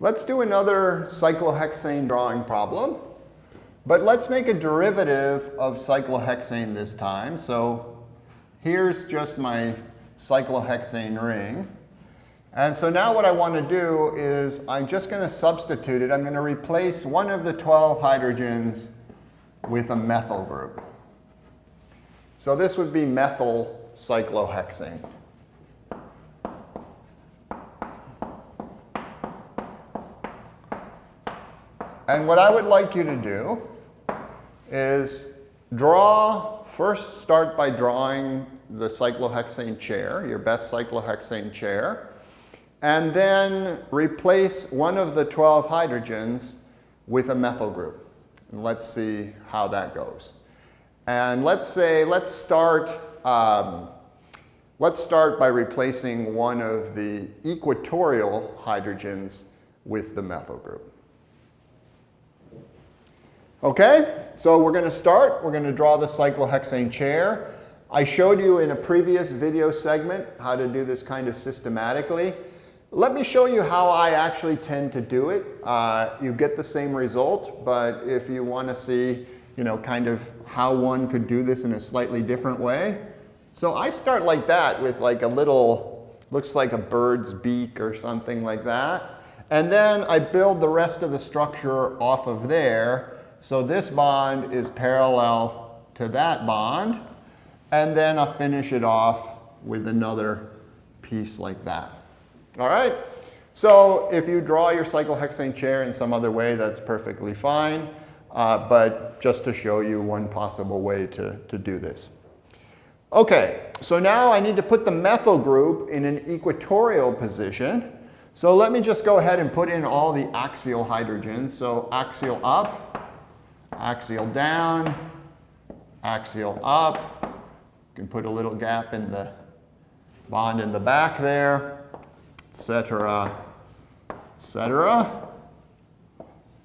Let's do another cyclohexane drawing problem. But let's make a derivative of cyclohexane this time. So here's just my cyclohexane ring. And so now what I want to do is I'm just going to substitute it. I'm going to replace one of the 12 hydrogens with a methyl group. So this would be methylcyclohexane. And what I would like you to do is first start by drawing the cyclohexane chair, your best cyclohexane chair, and then replace one of the 12 hydrogens with a methyl group. And let's see how that goes. And let's start by replacing one of the equatorial hydrogens with the methyl group. Okay, so we're going to start. We're going to draw the cyclohexane chair. I showed you in a previous video segment how to do this kind of systematically. Let me show you how I actually tend to do it. You get the same result, but if you want to see, kind of how one could do this in a slightly different way. So I start like that with like a little, looks like a bird's beak or something like that. And then I build the rest of the structure off of there. So this bond is parallel to that bond. And then I'll finish it off with another piece like that. All right? So if you draw your cyclohexane chair in some other way, that's perfectly fine. But just to show you one possible way to do this. Okay, so now I need to put the methyl group in an equatorial position. So let me just go ahead and put in all the axial hydrogens. So axial up, axial down, axial up. You can put a little gap in the bond in the back there, etc., etc.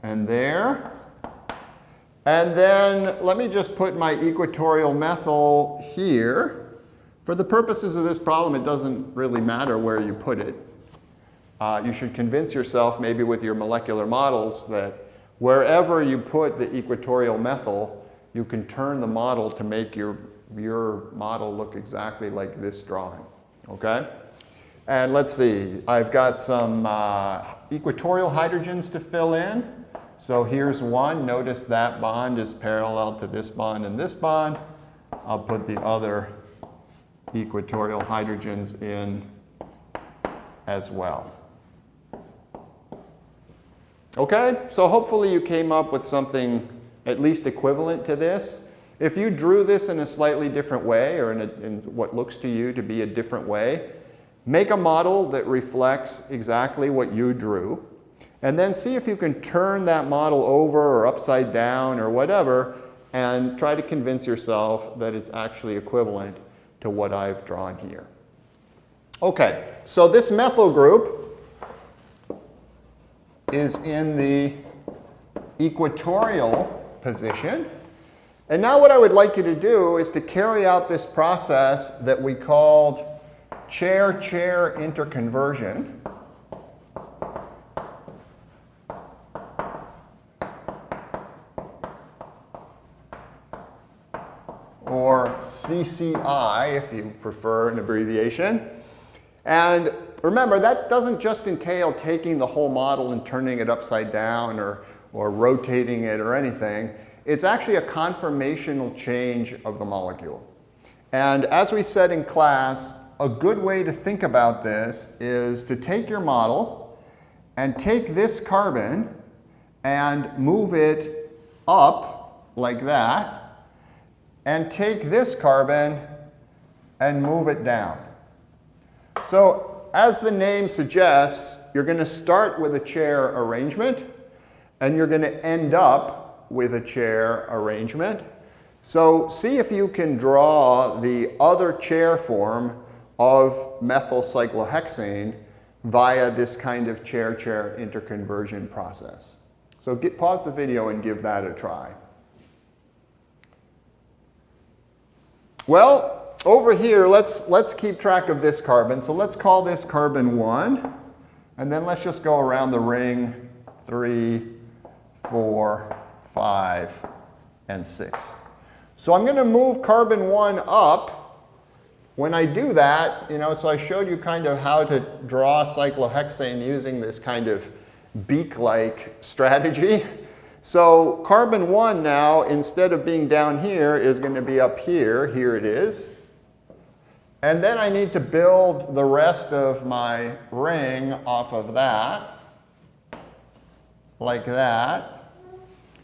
And there. And then let me just put my equatorial methyl here. For the purposes of this problem, it doesn't really matter where you put it. You should convince yourself, maybe with your molecular models, that wherever you put the equatorial methyl, you can turn the model to make your model look exactly like this drawing. Okay? And let's see, I've got some equatorial hydrogens to fill in. So here's one. Notice that bond is parallel to this bond and this bond. I'll put the other equatorial hydrogens in as well. Okay, so hopefully you came up with something at least equivalent to this. If you drew this in a slightly different way, or in what looks to you to be a different way, make a model that reflects exactly what you drew, and then see if you can turn that model over or upside down or whatever, and try to convince yourself that it's actually equivalent to what I've drawn here. Okay, so this methyl group is in the equatorial position. And now what I would like you to do is to carry out this process that we called chair-chair interconversion. Or CCI, if you prefer an abbreviation. And remember, that doesn't just entail taking the whole model and turning it upside down or rotating it or anything. It's actually a conformational change of the molecule. And as we said in class, a good way to think about this is to take your model and take this carbon and move it up like that, and take this carbon and move it down. So as the name suggests, you're going to start with a chair arrangement, and you're going to end up with a chair arrangement. So see if you can draw the other chair form of methylcyclohexane via this kind of chair-chair interconversion process. So pause the video and give that a try. Well, over here, let's keep track of this carbon. So let's call this carbon 1. And then let's just go around the ring, 3, 4, 5, and 6. So I'm going to move carbon 1 up. When I do that, so I showed you kind of how to draw cyclohexane using this kind of beak-like strategy. So carbon 1 now, instead of being down here, is going to be up here. Here it is. And then I need to build the rest of my ring off of that, like that.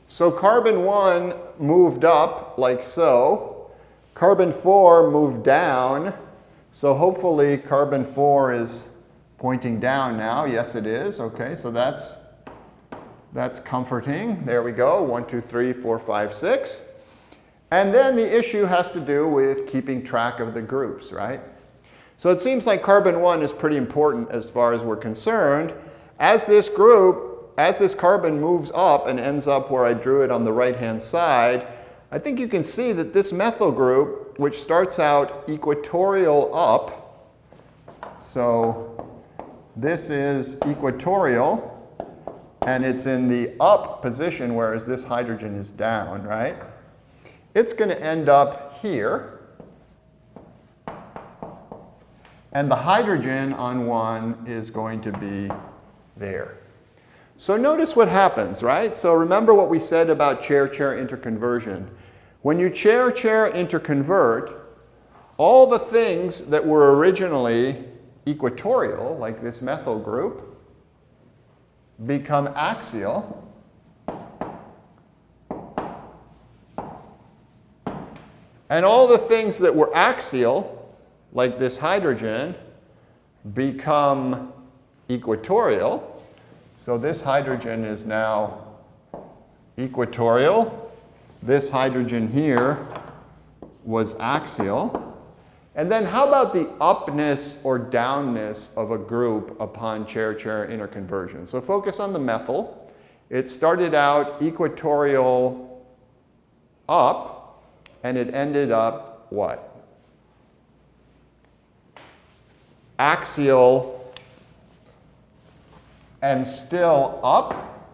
So carbon 1 moved up, like so. Carbon 4 moved down. So hopefully carbon 4 is pointing down now. Yes, it is. Okay, so that's comforting. There we go. 1, 2, 3, 4, 5, 6. And then the issue has to do with keeping track of the groups, right? So it seems like carbon 1 is pretty important as far as we're concerned. As this carbon moves up and ends up where I drew it on the right-hand side, I think you can see that this methyl group, which starts out equatorial up, so this is equatorial, and it's in the up position, whereas this hydrogen is down, right? It's going to end up here. And the hydrogen on 1 is going to be there. So notice what happens, right? So remember what we said about chair-chair interconversion. When you chair-chair interconvert, all the things that were originally equatorial, like this methyl group, become axial. And all the things that were axial, like this hydrogen, become equatorial. So this hydrogen is now equatorial. This hydrogen here was axial. And then how about the upness or downness of a group upon chair-chair interconversion? So focus on the methyl. It started out equatorial up, and it ended up what? Axial and still up.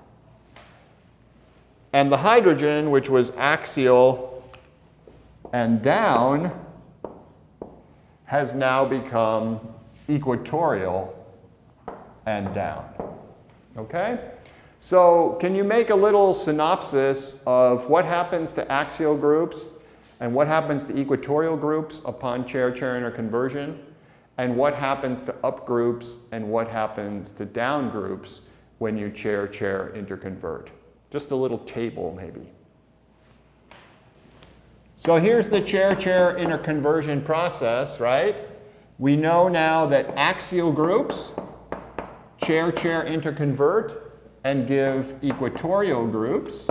And the hydrogen, which was axial and down, has now become equatorial and down. Okay? So can you make a little synopsis of what happens to axial groups and what happens to equatorial groups upon chair-chair interconversion, and what happens to up groups and what happens to down groups when you chair-chair interconvert? Just a little table, maybe. So here's the chair-chair interconversion process, right? We know now that axial groups chair-chair interconvert and give equatorial groups.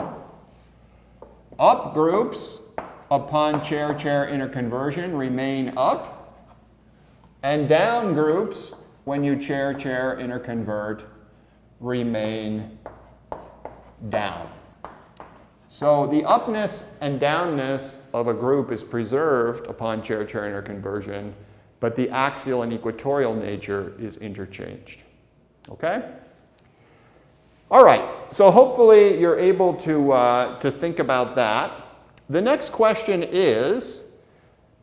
Up groups upon chair-chair interconversion remain up. And down groups, when you chair-chair interconvert, remain down. So the upness and downness of a group is preserved upon chair-chair interconversion, but the axial and equatorial nature is interchanged. Okay? All right, so hopefully you're able to think about that. The next question is,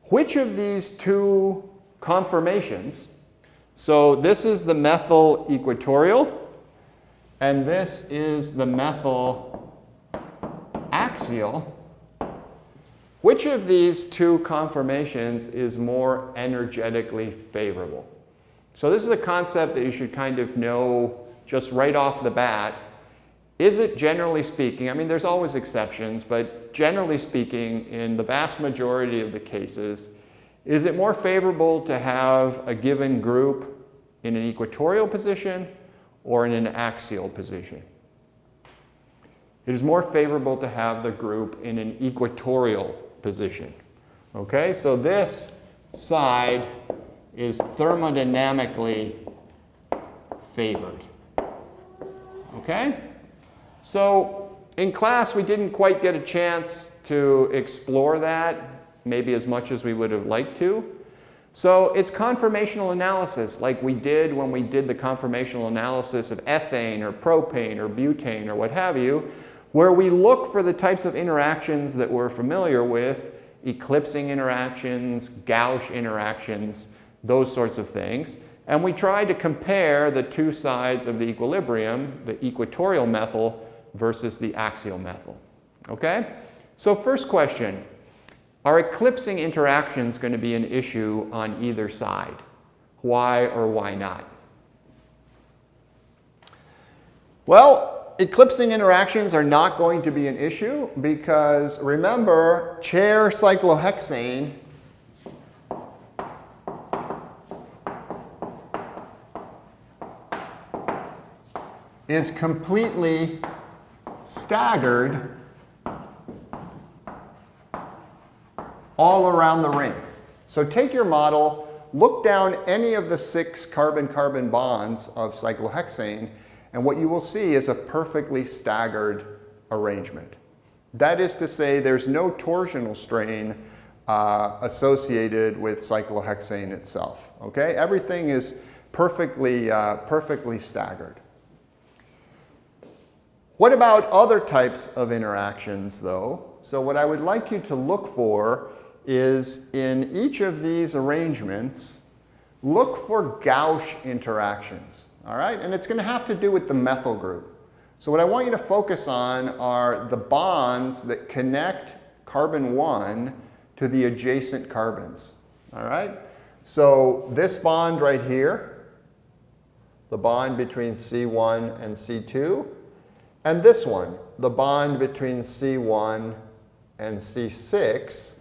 which of these two conformations, so this is the methyl equatorial, and this is the methyl axial, which of these two conformations is more energetically favorable? So this is a concept that you should kind of know just right off the bat. Is it, generally speaking, I mean there's always exceptions, but generally speaking, in the vast majority of the cases, is it more favorable to have a given group in an equatorial position or in an axial position? It is more favorable to have the group in an equatorial position. Okay, so this side is thermodynamically favored. Okay? So in class we didn't quite get a chance to explore that, maybe as much as we would have liked to. So it's conformational analysis like we did when we did the conformational analysis of ethane or propane or butane or what have you, where we look for the types of interactions that we're familiar with, eclipsing interactions, gauche interactions, those sorts of things. And we try to compare the two sides of the equilibrium, the equatorial methyl versus the axial methyl. Okay? So first question, are eclipsing interactions going to be an issue on either side? Why or why not? Well, eclipsing interactions are not going to be an issue because remember, chair cyclohexane is completely staggered all around the ring. So take your model, look down any of the 6 carbon-carbon bonds of cyclohexane, and what you will see is a perfectly staggered arrangement. That is to say, there's no torsional strain associated with cyclohexane itself. Okay? Everything is perfectly staggered. What about other types of interactions, though? So what I would like you to look for is in each of these arrangements, look for gauche interactions. All right? And it's going to have to do with the methyl group. So what I want you to focus on are the bonds that connect carbon 1 to the adjacent carbons. All right? So this bond right here, the bond between C1 and C2, and this one, the bond between C1 and C6.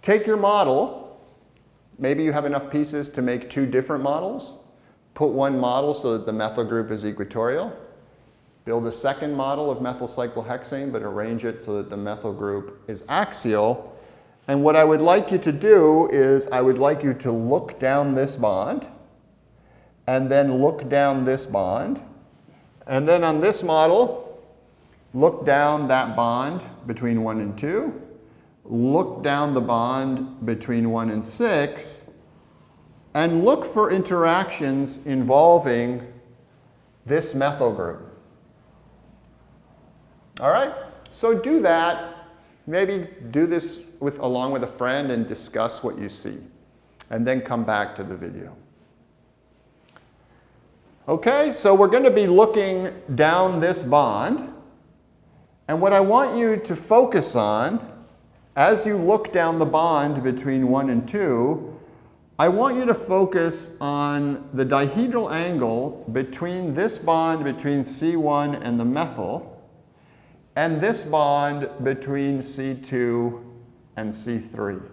Take your model. Maybe you have enough pieces to make 2 different models. Put one model so that the methyl group is equatorial. Build a second model of methylcyclohexane, but arrange it so that the methyl group is axial. And what I would like you to do is I would like you to look down this bond, and then look down this bond. And then on this model, look down that bond between 1 and 2. Look down the bond between 1 and 6. And look for interactions involving this methyl group. All right? So do that. Maybe do this along with a friend and discuss what you see. And then come back to the video. Okay, so we're going to be looking down this bond. And what I want you to focus on, as you look down the bond between 1 and 2, I want you to focus on the dihedral angle between this bond between C1 and the methyl, and this bond between C2 and C3.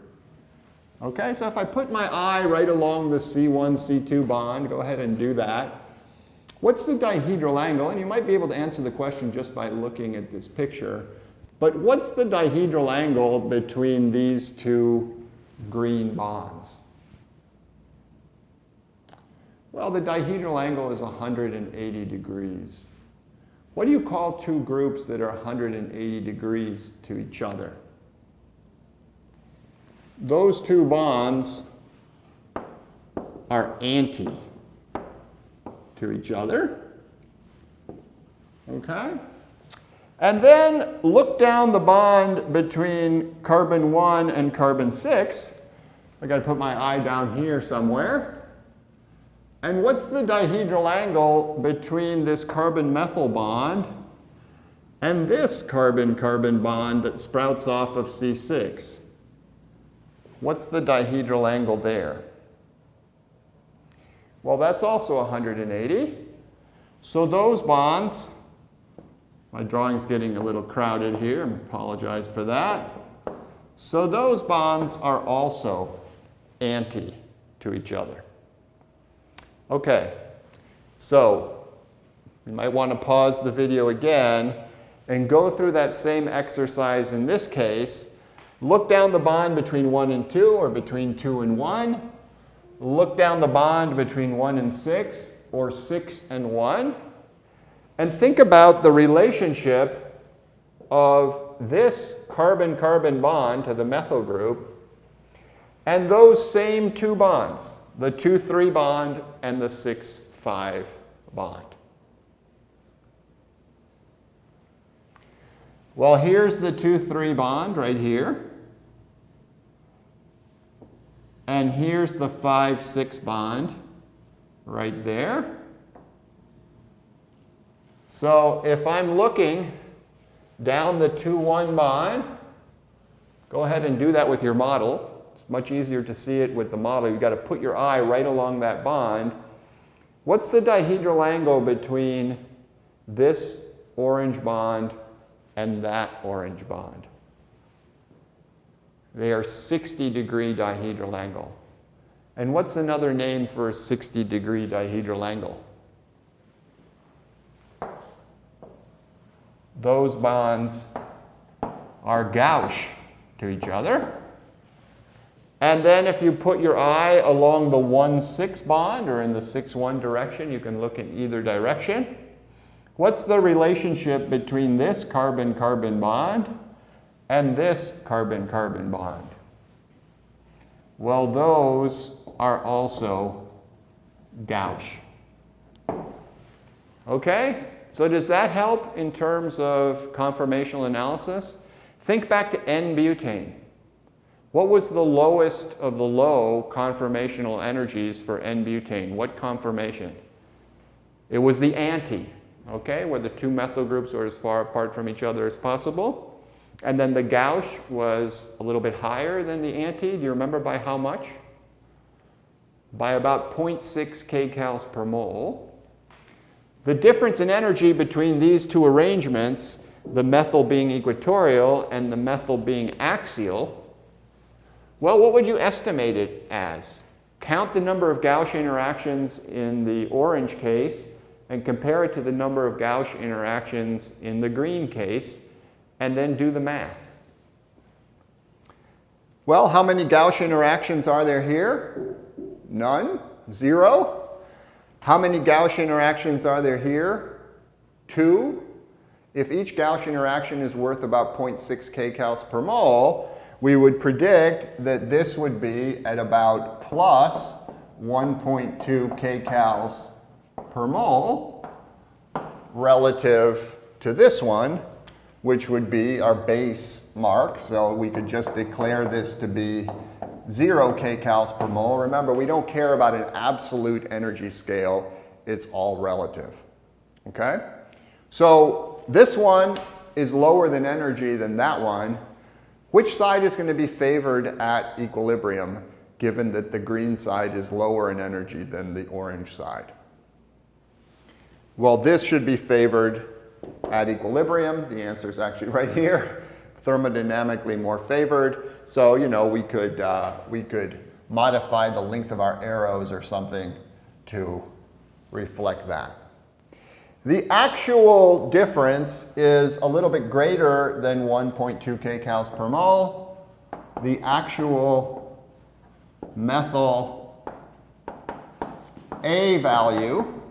Okay, so if I put my eye right along the C1, C2 bond, go ahead and do that. What's the dihedral angle? And you might be able to answer the question just by looking at this picture. But what's the dihedral angle between these 2 green bonds? Well, the dihedral angle is 180 degrees. What do you call 2 groups that are 180 degrees to each other? Those 2 bonds are anti to each other. Okay? And then look down the bond between carbon 1 and carbon 6. I've got to put my eye down here somewhere. And what's the dihedral angle between this carbon-methyl bond and this carbon-carbon bond that sprouts off of C6? What's the dihedral angle there? Well, that's also 180. So those bonds, my drawing's getting a little crowded here, I apologize for that. So those bonds are also anti to each other. Okay, so you might want to pause the video again and go through that same exercise in this case. Look down the bond between 1 and 2 or between 2 and 1. Look down the bond between 1 and 6 or 6 and 1. And think about the relationship of this carbon-carbon bond to the methyl group and those same two bonds, the 2,3 bond and the 6,5 bond. Well, here's the 2,3 bond right here. And here's the 5,6 bond right there. So if I'm looking down the 2,1 bond, go ahead and do that with your model. It's much easier to see it with the model. You've got to put your eye right along that bond. What's the dihedral angle between this orange bond and that orange bond? They are 60-degree dihedral angle. And what's another name for a 60-degree dihedral angle? Those bonds are gauche to each other. And then if you put your eye along the 1,6 bond or in the 6,1 direction, you can look in either direction. What's the relationship between this carbon-carbon bond and this carbon-carbon bond? Well, those are also gauche. Okay? So does that help in terms of conformational analysis? Think back to N-butane. What was the lowest of the low conformational energies for N-butane? What conformation? It was the anti, okay, where the two methyl groups are as far apart from each other as possible. And then the gauche was a little bit higher than the anti. Do you remember by how much? By about 0.6 kcals per mole. The difference in energy between these two arrangements, the methyl being equatorial and the methyl being axial, well, what would you estimate it as? Count the number of gauche interactions in the orange case and compare it to the number of gauche interactions in the green case, and then do the math. Well, how many gauche interactions are there here? None? 0? How many gauche interactions are there here? 2. If each gauche interaction is worth about 0.6 kcals per mole, we would predict that this would be at about plus 1.2 kcals per mole relative to this one, which would be our base mark. So we could just declare this to be 0 kcals per mole. Remember, we don't care about an absolute energy scale. It's all relative. Okay? So this one is lower in energy than that one. Which side is going to be favored at equilibrium, given that the green side is lower in energy than the orange side? Well, this should be favored at equilibrium. The answer is actually right here. Thermodynamically more favored. So, you know, we could modify the length of our arrows or something to reflect that. The actual difference is a little bit greater than 1.2 kcals per mole. The actual methyl A value,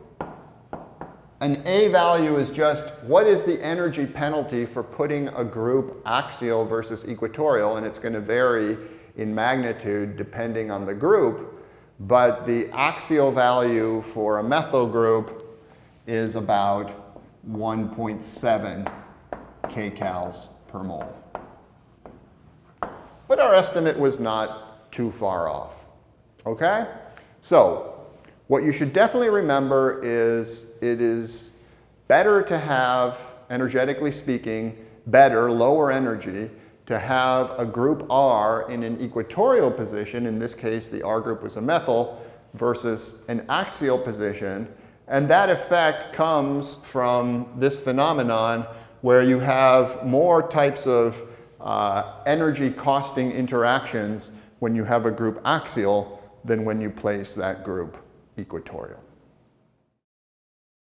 an A value is just what is the energy penalty for putting a group axial versus equatorial, and it's going to vary in magnitude depending on the group, but the axial value for a methyl group is about 1.7 kcals per mole. But our estimate was not too far off. Okay? So what you should definitely remember is it is better to have, energetically speaking, better, lower energy, to have a group R in an equatorial position, in this case the R group was a methyl, versus an axial position. And that effect comes from this phenomenon where you have more types of energy costing interactions when you have a group axial than when you place that group equatorial.